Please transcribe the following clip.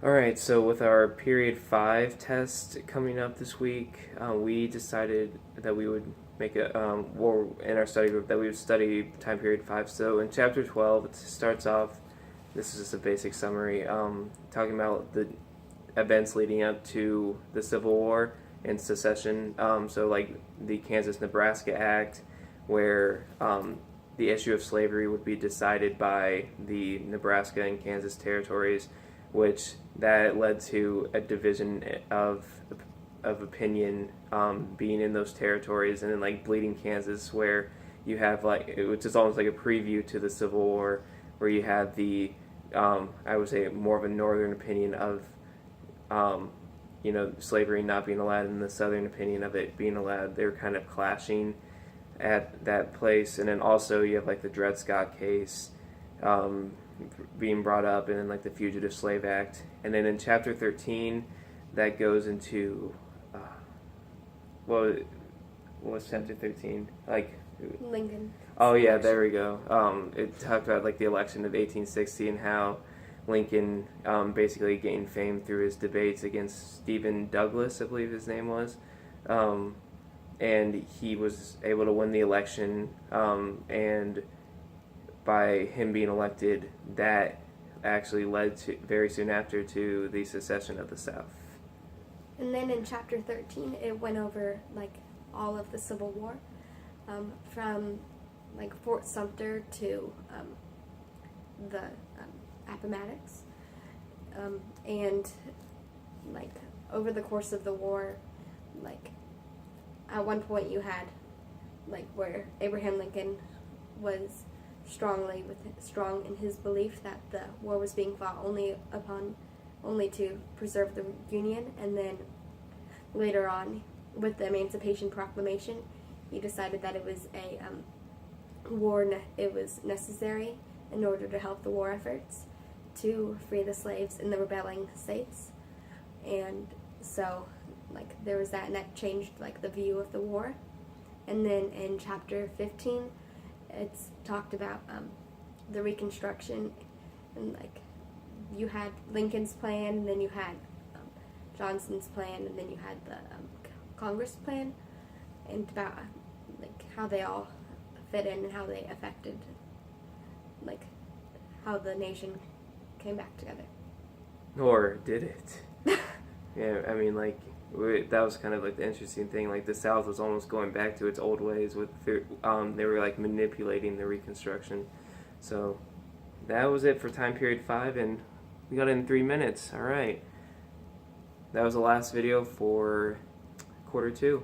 All right, so with our period 5 test coming up this week, we decided that we would make in our study group that we would study time period 5. So in chapter 12, it starts off, this is just a basic summary, talking about the events leading up to the Civil War and secession. So like the Kansas-Nebraska Act, where the issue of slavery would be decided by the Nebraska and Kansas territories, which that led to a division of opinion being in those territories, and then like Bleeding Kansas, where you have which is almost like a preview to the Civil War, where you had the I would say more of a northern opinion of slavery not being allowed, and the southern opinion of it being allowed. They were kind of clashing at that place, and then also you have like the Dred Scott case being brought up, and then like the Fugitive Slave Act, and then in chapter 13 that goes into what's chapter 13 like Lincoln. Oh yeah, there we go. It talked about like the election of 1860 and how Lincoln basically gained fame through his debates against Stephen Douglas, I believe his name was, and he was able to win the election, and by him being elected, that actually led to very soon after to the secession of the South. And then in chapter 13, it went over like all of the Civil War, from like Fort Sumter to the Appomattox, and like over the course of the war, like at one point you had like where Abraham Lincoln was strong in his belief that the war was being fought only to preserve the Union, and then later on with the Emancipation Proclamation, he decided that it was a it was necessary in order to help the war efforts to free the slaves in the rebelling states. And so like there was that, and that changed like the view of the war. And then in chapter 15 it's talked about the Reconstruction, and like you had Lincoln's plan, and then you had Johnson's plan, and then you had the Congress plan, and about like how they all fit in and how they affected like how the nation came back together. Or did it? Yeah, I mean, like that was kind of like the interesting thing. Like the South was almost going back to its old ways with they were like manipulating the Reconstruction. So that was it for time period 5, and we got it in 3 minutes. All right, that was the last video for quarter 2.